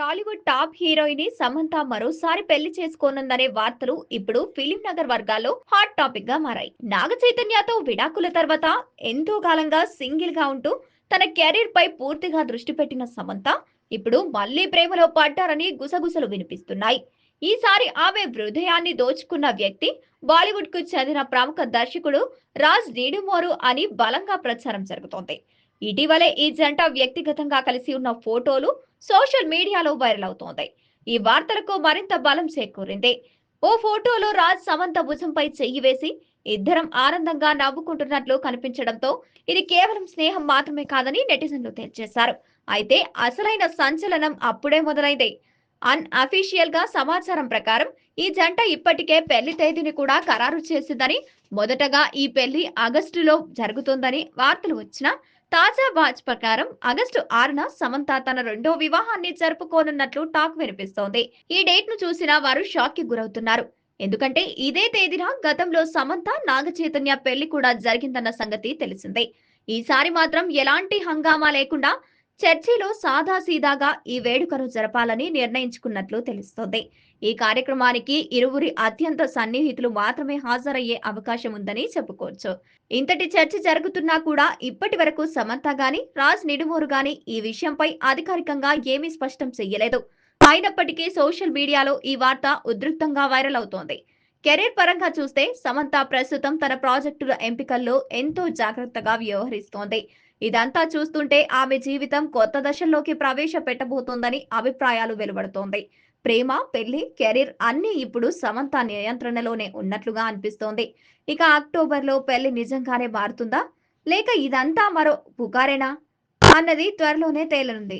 Tollywood top heroine Samantha మరోసారి పెళ్లి చేసుకోనుందనే వార్తలు ఇప్పుడు ఫిలిం నగర్ వర్గాల్లో హాట్ టాపిక్ గా మారాయి. నాగ చైతన్యతో విడాకుల తర్వాత ఎంతో కాలంగా సింగిల్ గా ఉంటూ తన కెరీర్ పై పూర్తిగా దృష్టి పెట్టిన సమంత ఇప్పుడు మళ్లీ ప్రేమలో పడ్డారని గుసగుసలు వినిపిస్తున్నాయి. ఈసారి ఆమె హృదయాన్ని దోచుకున్న వ్యక్తి బాలీవుడ్ కు చెందిన ప్రముఖ దర్శకుడు రాజ్ నీడుమోరు అని బలంగా ప్రచారం జరుగుతోంది. ఇటీవలే ఈ జంట వ్యక్తిగతంగా కలిసి ఉన్న ఫోటోలు సోషల్ మీడియాలో వైరల్ అవుతోంది. ఈ వార్తలకు మరింత బలం చేకూరింది. ఓ ఫోటోలో రాజ్ సమంత భుజంపై చెయ్యి వేసి ఇద్దరం ఆనందంగా నవ్వుకుంటున్నట్లు కనిపించడంతో ఇది కేవలం స్నేహం మాత్రమే కాదని నెటిజన్లు తేల్చేశారు. అయితే అసలైన సంచలనం అప్పుడే మొదలైంది. అఫీషియల్ గా సమాచారం ప్రకారం ఈ జంట ఇప్పటికే పెళ్లి తేదీని కూడా ఖరారు చేసిందని, మొదటగా ఈ పెళ్లి ఆగస్టులో జరుగుతుందని వార్తలు వచ్చినా తాజా వాచ్ ప్రకారం ఆగస్టు 6న సమంత తన రెండో వివాహాన్ని జరుపుకోనున్నట్లు టాక్ వినిపిస్తోంది. ఈ డేట్ ను చూసిన వారు షాక్ కి గురవుతున్నారు. ఎందుకంటే ఇదే తేదీన గతంలో సమంత నాగ చైతన్య పెళ్లి కూడా జరిగిందన్న సంగతి తెలిసిందే. ఈసారి మాత్రం ఎలాంటి హంగామా లేకుండా చర్చిలో సాదాసీదాగా ఈ వేడుకను జరపాలని నిర్ణయించుకున్నట్లు తెలుస్తోంది. ఈ కార్యక్రమానికి ఇరువురి అత్యంత సన్నిహితులు మాత్రమే హాజరయ్యే అవకాశం ఉందని చెప్పుకోవచ్చు. ఇంతటి చర్చ జరుగుతున్నా కూడా ఇప్పటి వరకు సమంత గాని, రాజ్ నిడుమోరు గాని ఈ విషయంపై అధికారికంగా ఏమీ స్పష్టం చెయ్యలేదు. అయినప్పటికీ సోషల్ మీడియాలో ఈ వార్త ఉధృతంగా వైరల్ అవుతోంది. కెరీర్ పరంగా చూస్తే సమంత ప్రస్తుతం తన ప్రాజెక్టుల ఎంపికల్లో ఎంతో జాగ్రత్తగా వ్యవహరిస్తోంది. ఇదంతా చూస్తుంటే ఆమె జీవితం కొత్త దశల్లోకి ప్రవేశపెట్టబోతోందని అభిప్రాయాలు వెలువడుతోంది. ప్రేమ, పెళ్లి, కెరీర్ అన్నీ ఇప్పుడు సమంత నియంత్రణలోనే ఉన్నట్లుగా అనిపిస్తోంది. ఇక అక్టోబర్‌లో పెళ్లి నిజంగానే మారుతుందా? లేక ఇదంతా మరో పుకారేనా? అన్నది త్వరలోనే తేలనుంది.